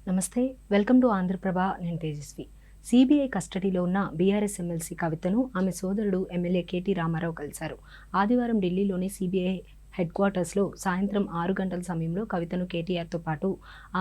నమస్తే, welcome to Andhraprabha. నేను Tejaswi. CBI కస్టడీలో ఉన్న బీఆర్ఎస్ ఎమ్మెల్సీ కవితను ఆమె సోదరుడు ఎమ్మెల్యే కేటీ రామారావు కలిశారు. ఆదివారం ఢిల్లీలోని సిబిఐ హెడ్ క్వార్టర్స్లో సాయంత్రం 6 గంటల సమయంలో కవితను కేటీఆర్తో పాటు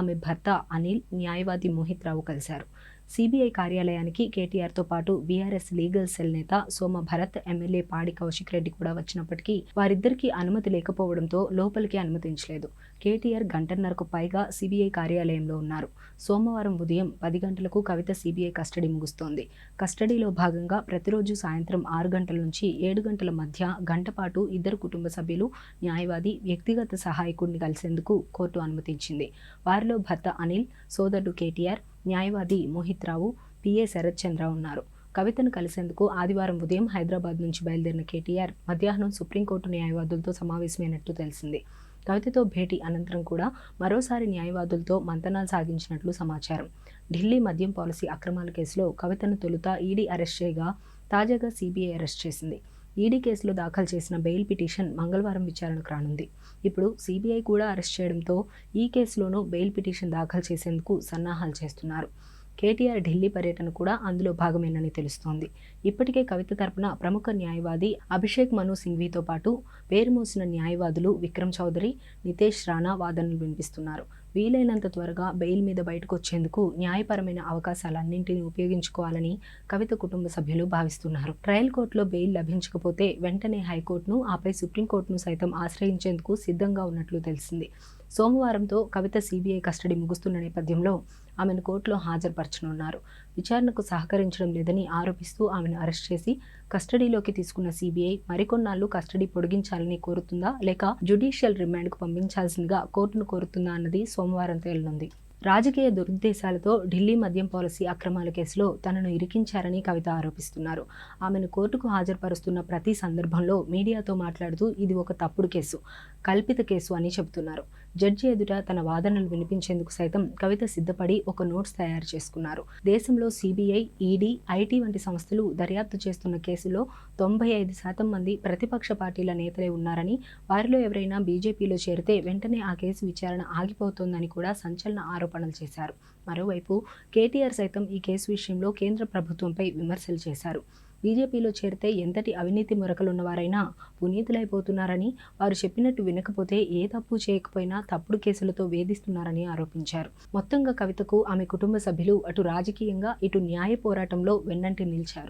ఆమె భర్త అనిల్, న్యాయవాది మోహిత్ రావు కలిశారు. సిబిఐ కార్యాలయానికి కేటీఆర్తో పాటు బీఆర్ఎస్ లీగల్ సెల్ నేత సోమ భరత్, ఎమ్మెల్యే పాడి కౌశిక్ రెడ్డి కూడా వచ్చినప్పటికీ వారిద్దరికీ అనుమతి లేకపోవడంతో లోపలికి అనుమతించలేదు. కేటీఆర్ గంటన్నరకు పైగా సిబిఐ కార్యాలయంలో ఉన్నారు. సోమవారం ఉదయం 10 గంటలకు కవిత సిబిఐ కస్టడీ ముగుస్తోంది. కస్టడీలో భాగంగా ప్రతిరోజు సాయంత్రం 6 గంటల నుంచి 7 గంటల మధ్య గంట పాటు ఇద్దరు కుటుంబ సభ్యులు, న్యాయవాది, వ్యక్తిగత సహాయకుడిని కలిసేందుకు కోర్టు అనుమతించింది. వారిలో భర్త అనిల్, సోదరుడు కేటీఆర్, న్యాయవాది మోహిత్ రావు, పిఏ శరత్ చంద్ర ఉన్నారు. కవితను కలిసేందుకు ఆదివారం ఉదయం హైదరాబాద్ నుంచి బయలుదేరిన కేటీఆర్ మధ్యాహ్నం సుప్రీంకోర్టు న్యాయవాదులతో సమావేశమైనట్టు తెలిసింది. కవితతో భేటీ అనంతరం కూడా మరోసారి న్యాయవాదులతో మంతనాలు సాగించినట్లు సమాచారం. ఢిల్లీ మద్యం పాలసీ అక్రమాల కేసులో కవితను తొలుత ఈడీ అరెస్ట్ చేయగా తాజాగా సిబిఐ అరెస్ట్ చేసింది. ఈడీ కేసులో దాఖలు చేసిన బెయిల్ పిటిషన్ మంగళవారం విచారణకు రానుంది. ఇప్పుడు సిబిఐ కూడా అరెస్ట్ చేయడంతో ఈ కేసులోనూ బెయిల్ పిటిషన్ దాఖలు చేసేందుకు సన్నాహాలు చేస్తున్నారు. కేటీఆర్ ఢిల్లీ పర్యటన కూడా అందులో భాగమేనని తెలుస్తోంది. ఇప్పటికే కవిత తరపున ప్రముఖ న్యాయవాది అభిషేక్ మను సింఘ్వీతో పాటు పేరు మోసిన న్యాయవాదులు విక్రమ్ చౌదరి, నితేష్ రాణా వాదనలు వినిపిస్తున్నారు. వీలైనంత త్వరగా బెయిల్ మీద బయటకు వచ్చేందుకు న్యాయపరమైన అవకాశాలన్నింటినీ ఉపయోగించుకోవాలని కవిత కుటుంబ సభ్యులు భావిస్తున్నారు. ట్రయల్ కోర్టులో బెయిల్ లభించకపోతే వెంటనే హైకోర్టును, ఆపై సుప్రీంకోర్టును సైతం ఆశ్రయించేందుకు సిద్ధంగా ఉన్నట్లు తెలిసింది. సోమవారంతో కవిత సిబిఐ కస్టడీ ముగుస్తున్న నేపథ్యంలో ఆమెను కోర్టులో హాజరుపరచనున్నారు. విచారణకు సహకరించడం లేదని ఆరోపిస్తూ ఆమెను అరెస్ట్ చేసి కస్టడీలోకి తీసుకున్న సిబిఐ మరికొన్నాళ్లు కస్టడీ పొడిగించాలని కోరుతుందా, లేక జ్యుడిషియల్ రిమాండ్కు పంపించాల్సిందిగా కోర్టును కోరుతుందా అన్నది సోమవారం తేలనుంది. రాజకీయ దురుద్దేశాలతో ఢిల్లీ మద్యం పాలసీ అక్రమాల కేసులో తనను ఇరికించారని కవిత ఆరోపిస్తున్నారు. ఆమెను కోర్టుకు హాజరుపరుస్తున్న ప్రతి సందర్భంలో మీడియాతో మాట్లాడుతూ ఇది ఒక తప్పుడు కేసు, కల్పిత కేసు అని చెబుతున్నారు. జడ్జి ఎదుట తన వాదనలు వినిపించేందుకు సైతం కవిత సిద్ధపడి ఒక నోట్స్ తయారు చేసుకున్నారు. దేశంలో సిబిఐ, ఈడీ, ఐటీ వంటి సంస్థలు దర్యాప్తు చేస్తున్న కేసులో 95% మంది ప్రతిపక్ష పార్టీల నేతలే ఉన్నారని, వారిలో ఎవరైనా బీజేపీలో చేరితే వెంటనే ఆ కేసు విచారణ ఆగిపోతోందని కూడా సంచలన ఆరోపణలు చేశారు. మరోవైపు కేటీఆర్ సైతం ఈ కేసు విషయంలో కేంద్ర ప్రభుత్వంపై విమర్శలు చేశారు. బీజేపీలో చేరితే ఎంతటి అవినీతి మురకలున్నవారైనా పునీతులైపోతున్నారని, వారు చెప్పినట్టు వినకపోతే ఏ తప్పు చేయకపోయినా తప్పుడు కేసులతో వేధిస్తున్నారని ఆరోపించారు. మొత్తంగా కవితకు ఆమె కుటుంబ సభ్యులు అటు రాజకీయంగా, ఇటు న్యాయ పోరాటంలో వెన్నంటి నిలిచారు.